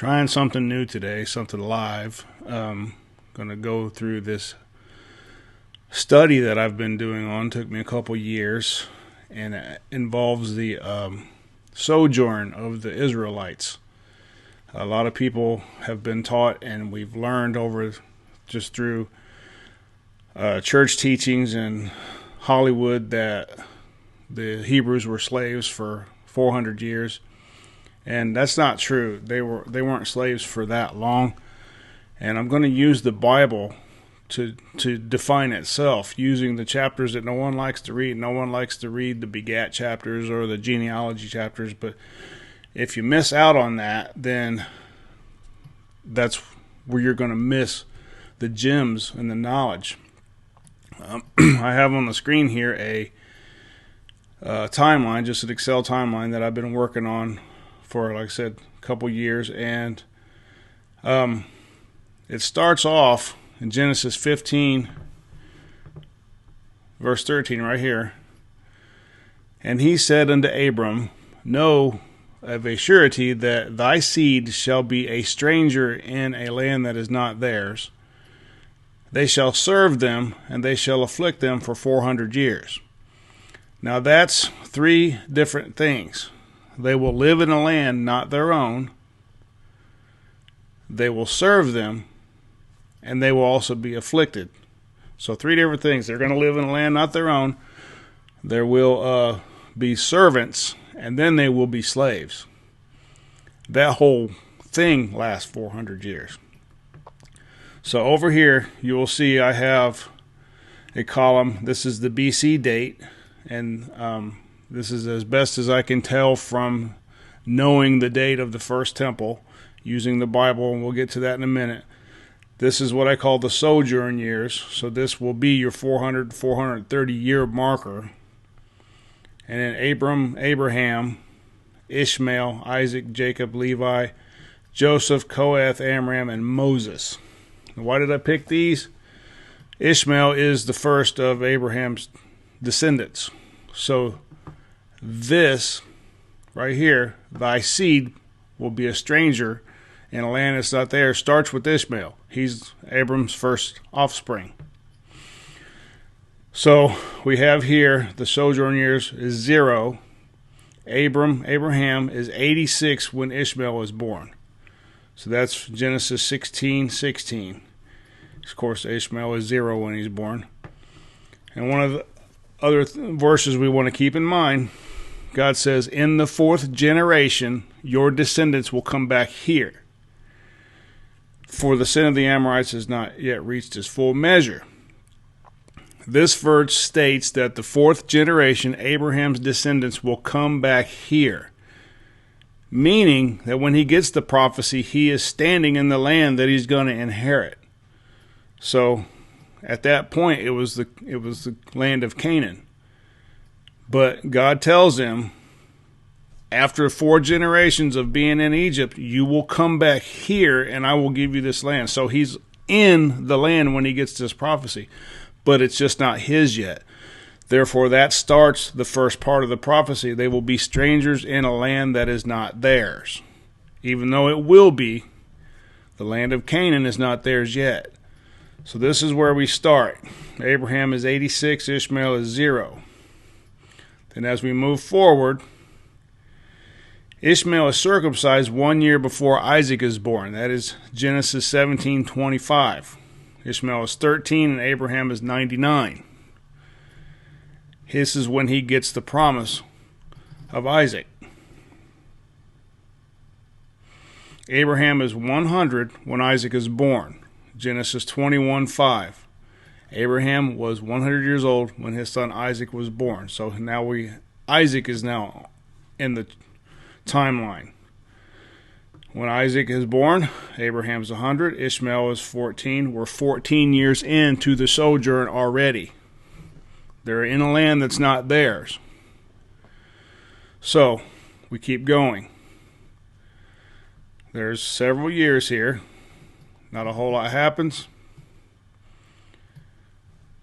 Trying something new today, something live. Going to go through this study that I've been doing on. Took me a couple years, and it involves the sojourn of the Israelites. A lot of people have been taught, and we've learned over just through church teachings and Hollywood that the Hebrews were slaves for 400 years. And that's not true. They weren't slaves for that long. And I'm going to use the Bible to define itself, using the chapters that no one likes to read. No one likes to read the begat chapters or the genealogy chapters. But if you miss out on that, then that's where you're going to miss the gems and the knowledge. I have on the screen here a timeline, just an Excel timeline that I've been working on for, like I said, a couple years, and it starts off in Genesis 15, verse 13, right here. And he said unto Abram, Know of a surety that thy seed shall be a stranger in a land that is not theirs. They shall serve them, and they shall afflict them for 400 years. Now that's three different things. They will live in a land not their own. They will serve them, and they will also be afflicted. So three different things. They're going to live in a land not their own. There will be servants, and then they will be slaves. That whole thing lasts 400 years. So over here, you will see I have a column. This is the BC date, and this is as best as I can tell from knowing the date of the first temple, using the Bible, and we'll get to that in a minute. This is what I call the Sojourn Years. So this will be your 430 year marker. And then Abraham, Ishmael, Isaac, Jacob, Levi, Joseph, Kohath, Amram, and Moses. Why did I pick these? Ishmael is the first of Abraham's descendants. So this right here, thy seed will be a stranger in a land that's not there, starts with Ishmael. He's Abram's first offspring. So we have here the sojourn years is 0. Abraham is 86 when Ishmael was born. So that's Genesis 16:16. Of course, Ishmael is 0 when he's born. And one of the other verses we want to keep in mind, God says, in the 4th generation, your descendants will come back here. For the sin of the Amorites has not yet reached its full measure. This verse states that the 4th generation, Abraham's descendants, will come back here. Meaning that when he gets the prophecy, he is standing in the land that he's going to inherit. So at that point, it was the land of Canaan. But God tells him, after 4 generations of being in Egypt, you will come back here and I will give you this land. So he's in the land when he gets this prophecy, but it's just not his yet. Therefore, that starts the first part of the prophecy. They will be strangers in a land that is not theirs. Even though it will be, the land of Canaan is not theirs yet. So this is where we start. Abraham is 86, Ishmael is 0. Then as we move forward, Ishmael is circumcised 1 year before Isaac is born. That is Genesis 17:25. Ishmael is 13 and Abraham is 99. This is when he gets the promise of Isaac. Abraham is 100 when Isaac is born. Genesis 21:5. Abraham was 100 years old when his son Isaac was born. So now Isaac is now in the timeline. When Isaac is born, Abraham's 100, Ishmael is 14. We're 14 years into the sojourn already. They're in a land that's not theirs. So we keep going. There's several years here. Not a whole lot happens.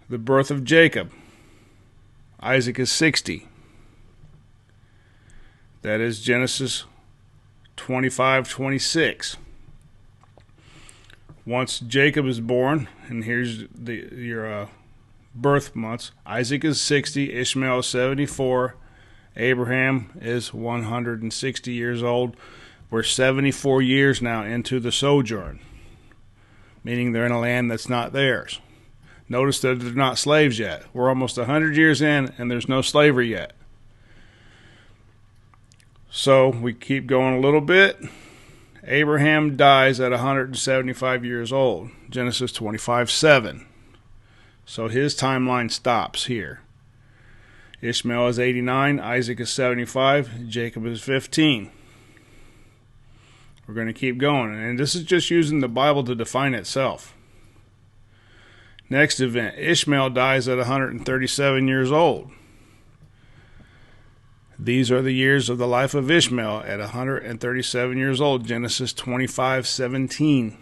The birth of Jacob. Isaac is 60. That is Genesis 25:26. once Jacob is born, and here's your birth months, Isaac is 60, Ishmael is 74, Abraham is 160 years old. We're 74 years now into the sojourn, meaning they're in a land that's not theirs. Notice that they're not slaves yet. We're almost 100 years in, and there's no slavery yet. So we keep going a little bit. Abraham dies at 175 years old. Genesis 25:7. So his timeline stops here. Ishmael is 89, Isaac is 75, Jacob is 15. We're going to keep going. And this is just using the Bible to define itself. Next event, Ishmael dies at 137 years old. These are the years of the life of Ishmael at 137 years old, Genesis 25:17.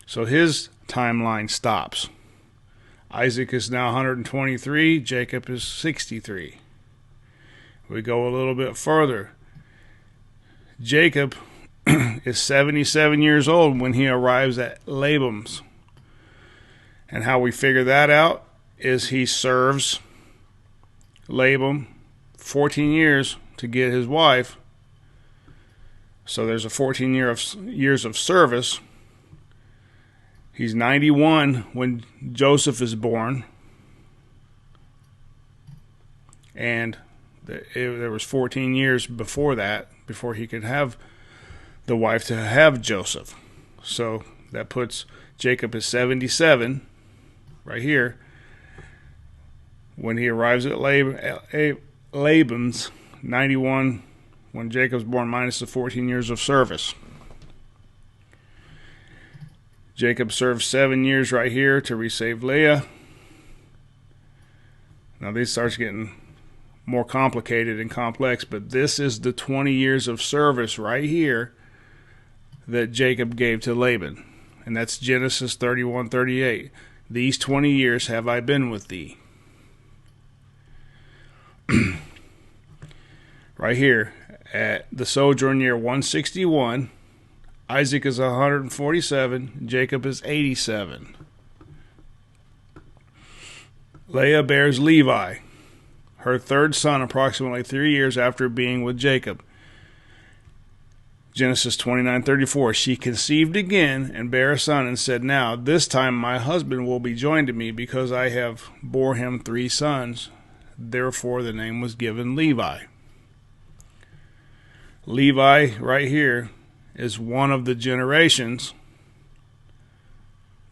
So his timeline stops. Isaac is now 123, Jacob is 63. We go a little bit further. Jacob is 77 years old when he arrives at Laban's. And how we figure that out is he serves Laban 14 years to get his wife. So there's a 14 years of service. He's 91 when Joseph is born. And there was 14 years before that, before he could have the wife to have Joseph. So that puts Jacob at 77 right here when he arrives at Laban's, 91 when Jacob's born, minus the 14 years of service. Jacob served 7 years right here to resave Leah. Now this starts getting more complicated and complex, but this is the 20 years of service right here that Jacob gave to Laban. And that's Genesis 31:38. These 20 years have I been with thee. Right here at the sojourn year 161, Isaac is 147, Jacob is 87. Leah bears Levi, her third son, approximately 3 years after being with Jacob. Genesis 29:34. She conceived again and bare a son and said, now this time my husband will be joined to me, because I have bore him 3 sons. Therefore the name was given Levi. Levi right here is one of the generations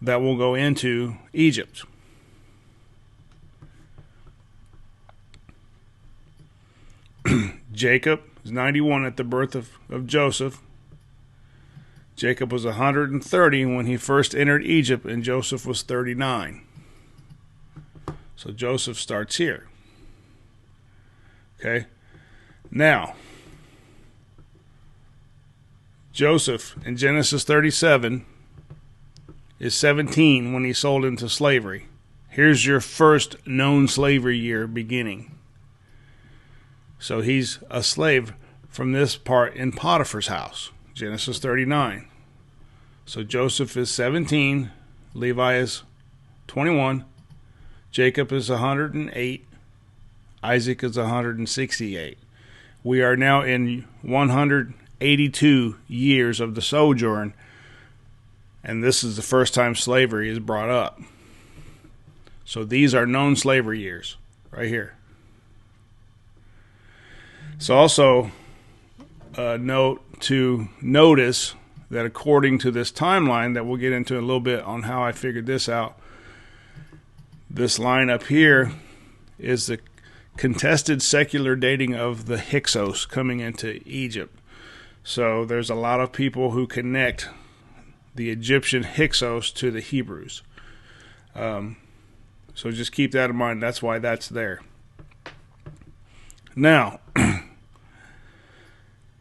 that will go into Egypt. Jacob is 91 at the birth of Joseph. Jacob was 130 when he first entered Egypt, and Joseph was 39. So Joseph starts here. Okay? Now, Joseph in Genesis 37 is 17 when he's sold into slavery. Here's your first known slavery year beginning. So he's a slave from this part in Potiphar's house, Genesis 39. So Joseph is 17, Levi is 21, Jacob is 108, Isaac is 168. We are now in 182 years of the sojourn, and this is the first time slavery is brought up. So these are known slavery years right here. So also notice that according to this timeline that we'll get into a little bit on how I figured this out, this line up here is the contested secular dating of the Hyksos coming into Egypt. So there's a lot of people who connect the Egyptian Hyksos to the Hebrews. So just keep that in mind. That's why that's there. Now,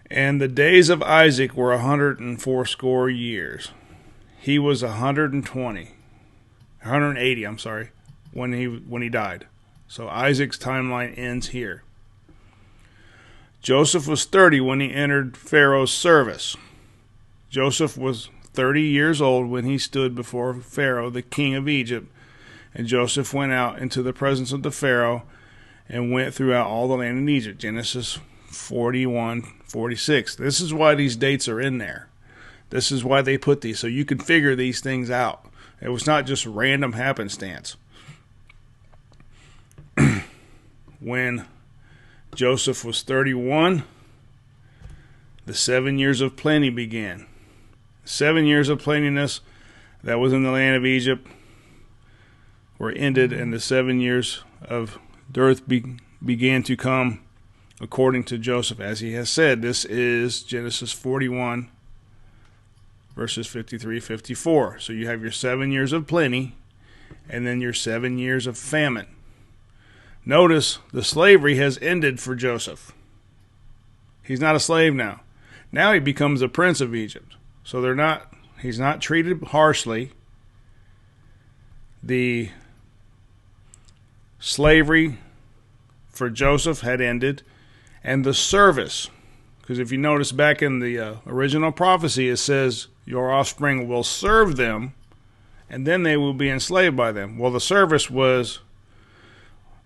and the days of Isaac were 180 years. He was 180, when he died. So Isaac's timeline ends here. Joseph was 30 when he entered Pharaoh's service. Joseph was 30 years old when he stood before Pharaoh, the king of Egypt. And Joseph went out into the presence of the Pharaoh and went throughout all the land in Egypt. Genesis 41:46. This is why these dates are in there. This is why they put these, so you can figure these things out. It was not just random happenstance. When Joseph was 31, the 7 years of plenty began. 7 years of plentiness that was in the land of Egypt were ended, and the 7 years of dearth began to come according to Joseph, as he has said. This is Genesis 41, verses 53-54. So you have your 7 years of plenty, and then your 7 years of famine. Notice the slavery has ended for Joseph. He's not a slave now. Now he becomes a prince of Egypt. So he's not treated harshly. The slavery for Joseph had ended, and the service, because if you notice back in the original prophecy, it says your offspring will serve them, and then they will be enslaved by them. Well, the service was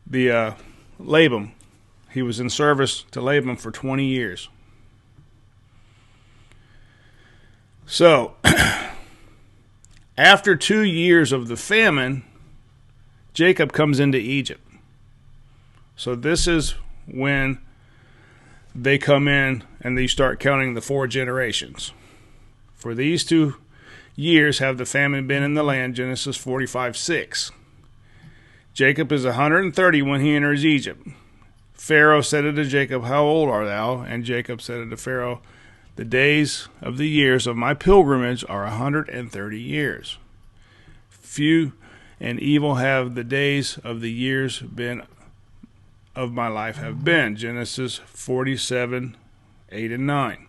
the Laban. He was in service to Laban for 20 years. So, after 2 years of the famine, Jacob comes into Egypt. So this is when they come in and they start counting the 4 generations. For these 2 years have the famine been in the land, Genesis 45:6. Jacob is 130 when he enters Egypt. Pharaoh said unto Jacob, How old art thou? And Jacob said unto Pharaoh, The days of the years of my pilgrimage are 130 years. Few and evil have the days of the years been of my life have been. Genesis 47:8 and 9.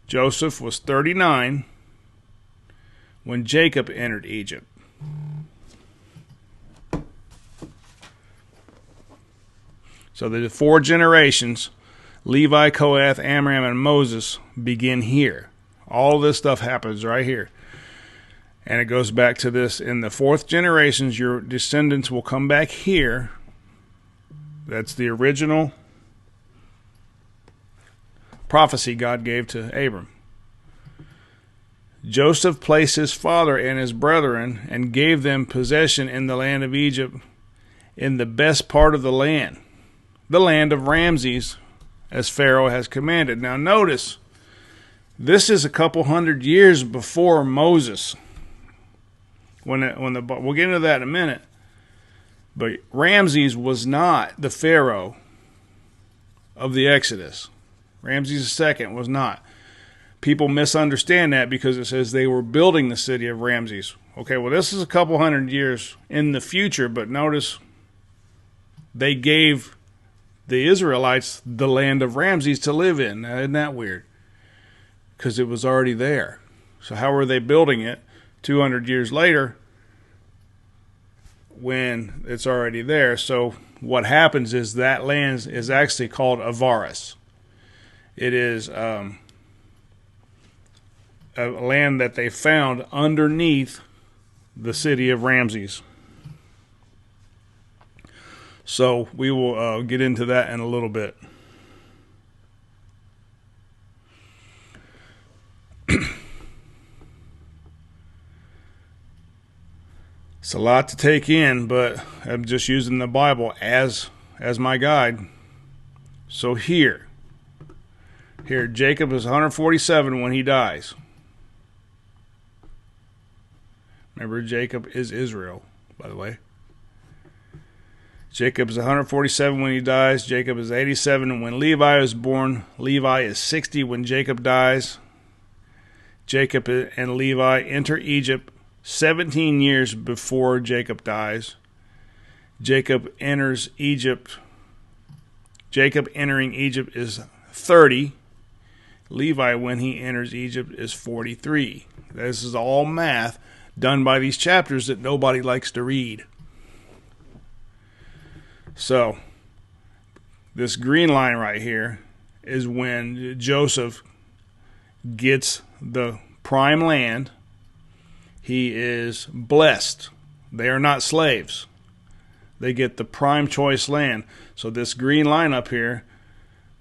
Joseph was 39 when Jacob entered Egypt. So the 4 generations, Levi, Kohath, Amram, and Moses, begin here. All this stuff happens right here. And it goes back to this. In the 4th generations, your descendants will come back here. That's the original prophecy God gave to Abram. Joseph placed his father and his brethren and gave them possession in the land of Egypt, in the best part of the land of Ramses, as Pharaoh has commanded. Now notice, this is a couple hundred years before Moses. We'll get into that in a minute. But Ramses was not the Pharaoh of the Exodus. Ramses II was not. People misunderstand that because it says they were building the city of Ramses. Okay, well, this is a couple hundred years in the future, but notice they gave the Israelites the land of Ramses to live in. Now, isn't that weird? Because it was already there. So how are they building it 200 years later when it's already there? So what happens is that land is actually called Avaris. It is a land that they found underneath the city of Ramses. So we will get into that in a little bit. It's a lot to take in, but I'm just using the Bible as my guide. So here, Jacob is 147 when he dies. Remember, Jacob is Israel, by the way. Jacob is 147 when he dies. Jacob is 87 when Levi is born. Levi is 60 when Jacob dies. Jacob and Levi enter Egypt 17 years before Jacob dies. Jacob enters Egypt. Jacob entering Egypt is 30. Levi, when he enters Egypt, is 43. This is all math done by these chapters that nobody likes to read. So, this green line right here is when Joseph gets the prime land. He is blessed. They are not slaves. They get the prime choice land. So this green line up here,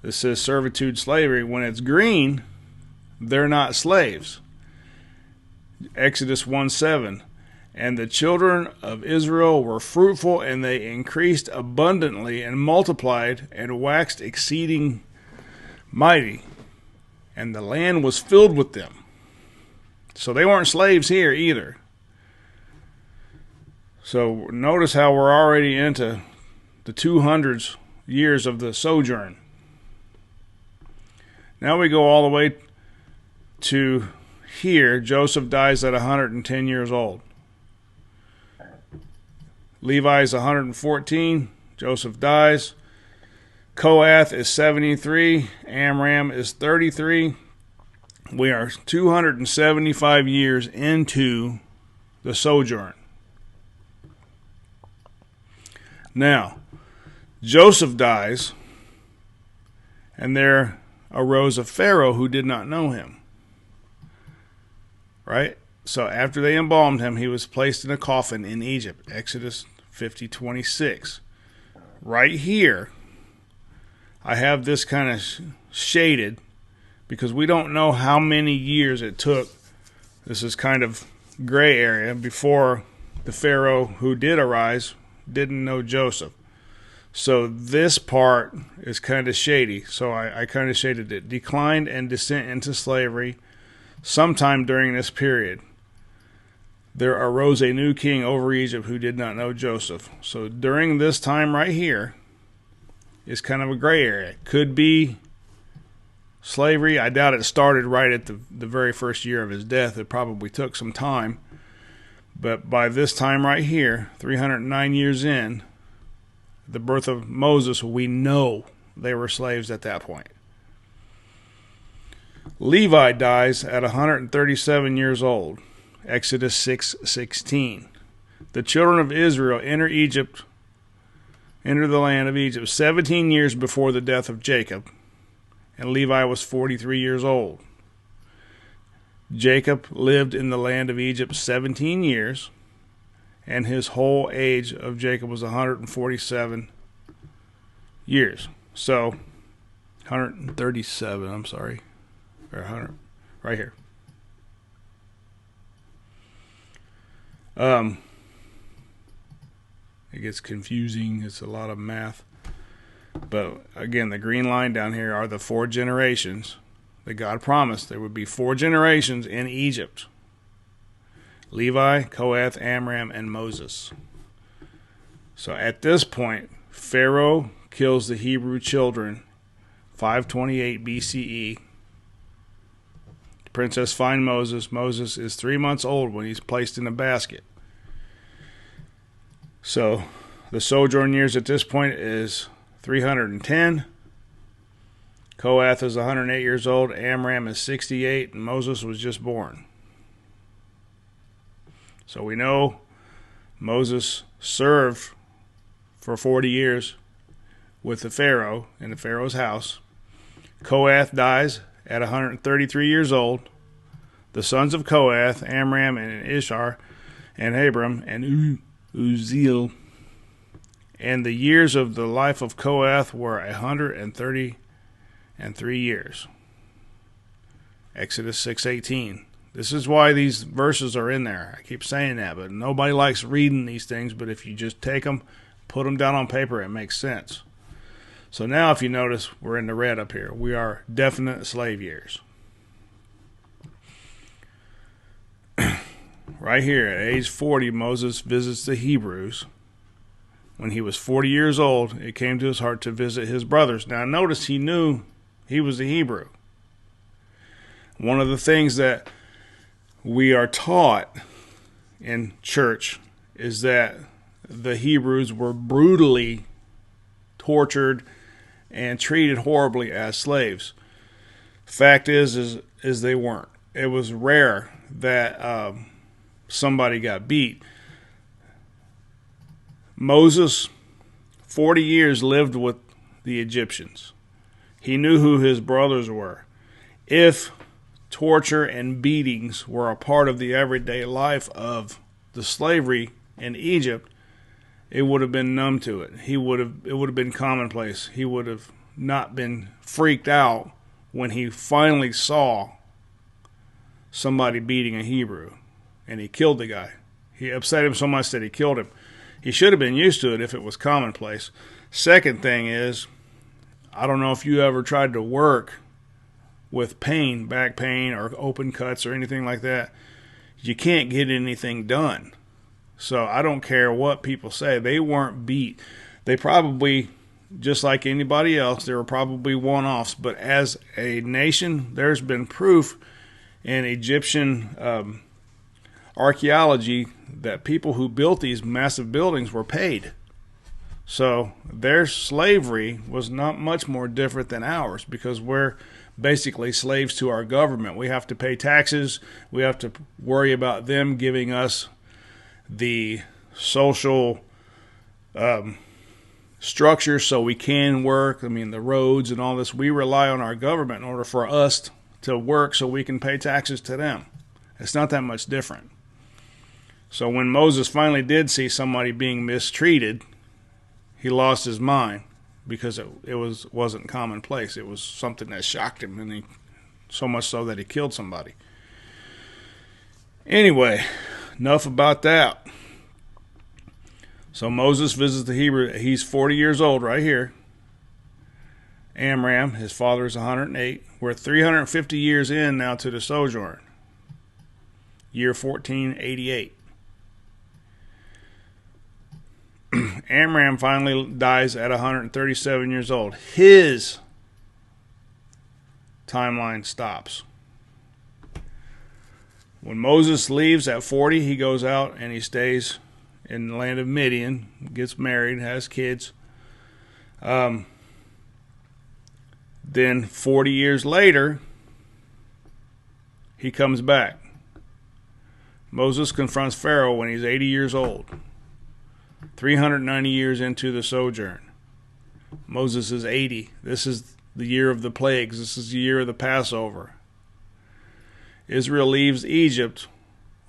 this says servitude, slavery. When it's green, they're not slaves. Exodus 1:7. And the children of Israel were fruitful, and they increased abundantly, and multiplied, and waxed exceeding mighty. And the land was filled with them. So they weren't slaves here either. So notice how we're already into the 200 years of the sojourn. Now we go all the way to here. Joseph dies at 110 years old. Levi is 114. Joseph dies. Kohath is 73. Amram is 33. We are 275 years into the sojourn. Now, Joseph dies, and there arose a Pharaoh who did not know him. Right? So after they embalmed him, he was placed in a coffin in Egypt. Exodus 50:26. Right here, I have this kind of shaded because we don't know how many years it took. This is kind of gray area before the Pharaoh who did arise didn't know Joseph. So this part is kind of shady. So I kind of shaded it. Declined and descent into slavery sometime during this period. There arose a new king over Egypt who did not know Joseph. So during this time right here is kind of a gray area. Could be slavery. I doubt it started right at the very first year of his death. It probably took some time. But by this time right here, 309 years in, the birth of Moses, we know they were slaves at that point. Levi dies at 137 years old. Exodus 6:16. The children of Israel enter the land of Egypt 17 years before the death of Jacob, and Levi was 43 years old. Jacob lived in the land of Egypt 17 years, and his whole age of Jacob was 147 years. So, 137, I'm sorry, or 100, right here. It gets confusing. It's a lot of math. But again, the green line down here are the 4 generations that God promised. There would be 4 generations in Egypt. Levi, Kohath, Amram, and Moses. So at this point, Pharaoh kills the Hebrew children, 528 BCE. The princess finds Moses. Moses is 3 months old when he's placed in a basket. So the sojourn years at this point is 310. Kohath is 108 years old. Amram is 68. And Moses was just born. So we know Moses served for 40 years with the Pharaoh in the Pharaoh's house. Kohath dies at 133 years old. The sons of Kohath, Amram and Ishar and Abram and Uzziel. And the years of the life of Kohath were 133 years. Exodus 6:18. This is why these verses are in there. I keep saying that, but nobody likes reading these things. But if you just take them, put them down on paper, it makes sense. So now if you notice, we're in the red up here. We are definite slave years. Right here, at age 40, Moses visits the Hebrews. When he was 40 years old, it came to his heart to visit his brothers. Now notice he knew he was a Hebrew. One of the things that we are taught in church is that the Hebrews were brutally tortured and treated horribly as slaves. Fact is they weren't. It was rare that somebody got beat. Moses, 40 years lived with the Egyptians. He knew who his brothers were. If torture and beatings were a part of the everyday life of the slavery in Egypt, it would have been numb to it. It would have been commonplace. He would have not been freaked out when he finally saw somebody beating a Hebrew and he killed the guy. He upset him so much that he killed him. He should have been used to it if it was commonplace. Second thing is, I don't know if you ever tried to work with pain, back pain, or open cuts or anything like that. You can't get anything done. So I don't care what people say. They weren't beat. They probably, just like anybody else, there were probably one-offs. But as a nation, there's been proof in Egyptian archaeology that people who built these massive buildings were paid. So their slavery was not much more different than ours, because we're basically slaves to our government. We have to pay taxes. We have to worry about them giving us the social structure so we can work. I mean, the roads and all this. We rely on our government in order for us to work so we can pay taxes to them. It's not that much different. So when Moses finally did see somebody being mistreated, he lost his mind, because it wasn't commonplace. It was something that shocked him, and so much so that he killed somebody. Anyway, enough about that. So Moses visits the Hebrew. He's 40 years old right here. Amram, his father, is 108. We're 350 years in now to the sojourn. Year 1488. Amram finally dies at 137 years old. His timeline stops. When Moses leaves at 40, he goes out and he stays in the land of Midian, gets married, has kids. Then 40 years later, he comes back. Moses confronts Pharaoh when he's 80 years old. 390 years into the sojourn. Moses is 80. This is the year of the plagues. This is the year of the Passover. Israel leaves Egypt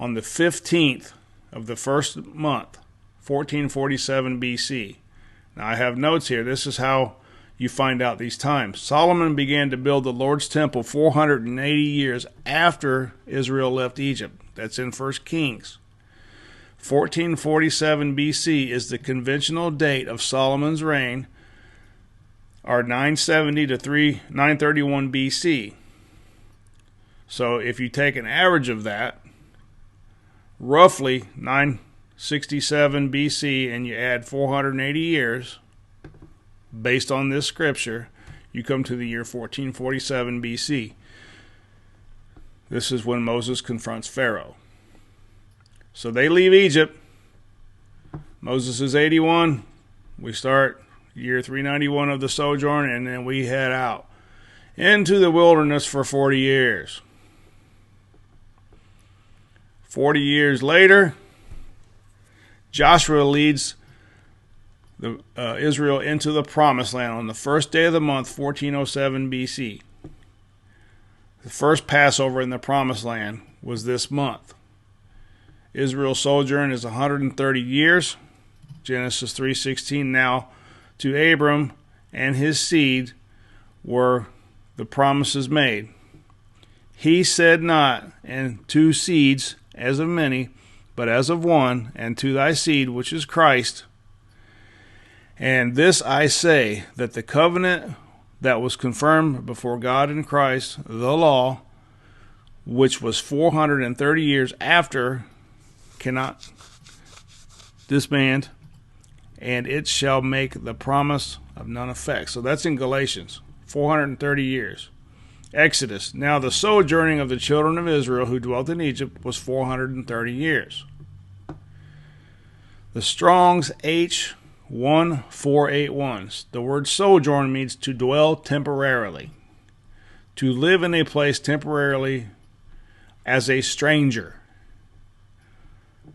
on the 15th of the first month, 1447 BC. Now I have notes here. This is how you find out these times. Solomon began to build the Lord's temple 480 years after Israel left Egypt. That's in 1 Kings. 1447 BC is the conventional date of Solomon's reign, or 970 to 931 BC. So if you take an average of that, roughly 967 BC, and you add 480 years, based on this scripture, you come to the year 1447 BC. This is when Moses confronts Pharaoh. So they leave Egypt. Moses is 81. We start year 391 of the sojourn, and then we head out into the wilderness for 40 years. 40 years later, Joshua leads Israel into the promised land on the first day of the month, 1407 BC. The first Passover in the promised land was this month. Israel's sojourn is 130 years. Genesis 3:16. Now to Abram and his seed were the promises made. He said not, and two seeds as of many, but as of one, and to thy seed, which is Christ. And this I say, that the covenant that was confirmed before God in Christ, the law, which was 430 years after, cannot disband, and it shall make the promise of none effect. So that's in Galatians, 430 years. Exodus. Now the sojourning of the children of Israel who dwelt in Egypt was 430 years. The Strong's H1481. The word sojourn means to dwell temporarily, to live in a place temporarily as a stranger,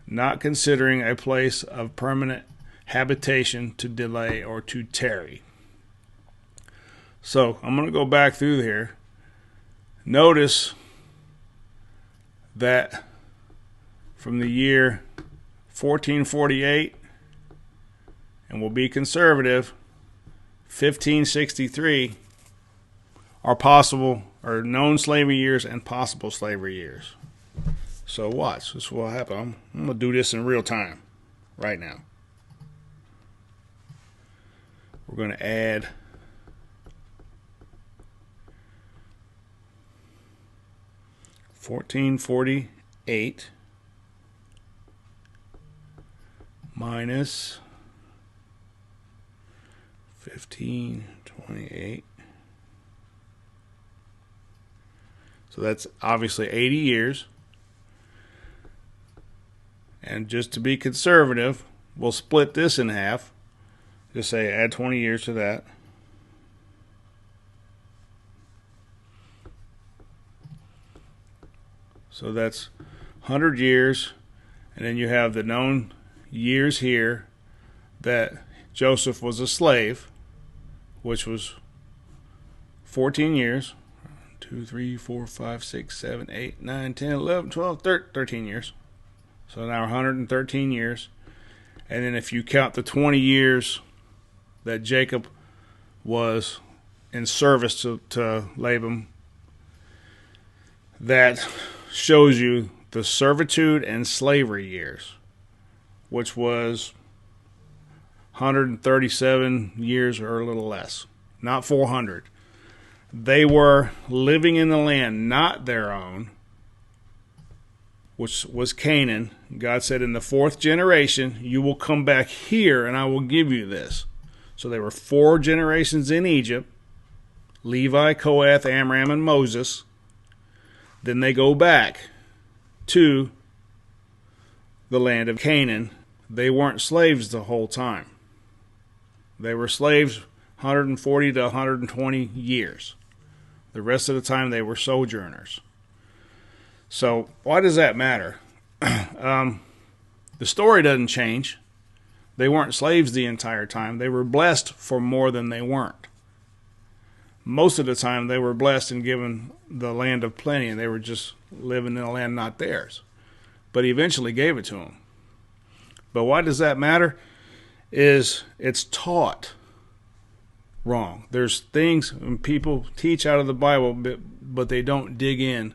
not considering a place of permanent habitation, to delay or to tarry. So I'm going to go back through here. Notice that from the year 1448, and we'll be conservative, 1563 are possible or known slavery years and possible slavery years. So watch. This will happen. I'm going to do this in real time right now. We're going to add $14.48 minus $15.28. So that's obviously 80 years. And just to be conservative, we'll split this in half. Just say add 20 years to that. So that's 100 years. And then you have the known years here that Joseph was a slave, which was 14 years. 2, 3, 4, 5, 6, 7, 8, 9, 10, 11, 12, 13 years. So now 113 years. And then if you count the 20 years that Jacob was in service to Laban, that shows you the servitude and slavery years, which was 137 years or a little less, not 400. They were living in the land not their own, which was Canaan. God said, in the 4th generation, you will come back here and I will give you this. So there were 4 generations in Egypt: Levi, Kohath, Amram, and Moses. Then they go back to the land of Canaan. They weren't slaves the whole time. They were slaves 140 to 120 years. The rest of the time they were sojourners. So why does that matter? The story doesn't change. They weren't slaves the entire time. They were blessed for more than they weren't. Most of the time they were blessed and given the land of plenty, and they were just living in a land not theirs. But he eventually gave it to them. But why does that matter? Is it's taught wrong. There's things when people teach out of the Bible, but they don't dig in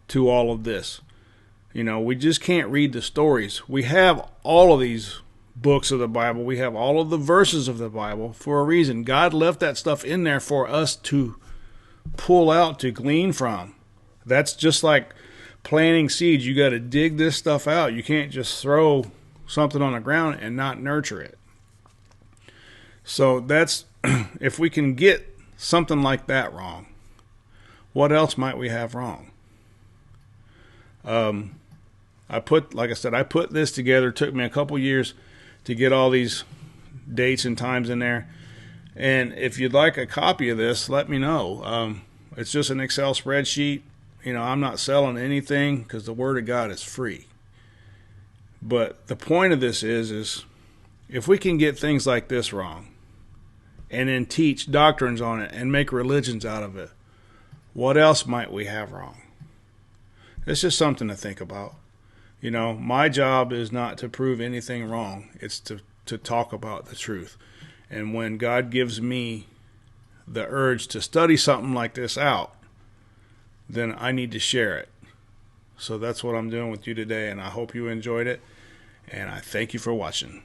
to all of this. You know, we just can't read the stories. We have all of these books of the Bible. We have all of the verses of the Bible for a reason. God left that stuff in there for us to pull out, to glean from. That's just like planting seeds. You got to dig this stuff out. You can't just throw something on the ground and not nurture it. So that's, if we can get something like that wrong, what else might we have wrong? I put this together. It took me a couple years to get all these dates and times in there. And if you'd like a copy of this, let me know. It's just an Excel spreadsheet. You know, I'm not selling anything because the Word of God is free. But the point of this is if we can get things like this wrong and then teach doctrines on it and make religions out of it, what else might we have wrong? It's just something to think about. You know, my job is not to prove anything wrong. It's to talk about the truth. And when God gives me the urge to study something like this out, then I need to share it. So that's what I'm doing with you today, and I hope you enjoyed it, and I thank you for watching.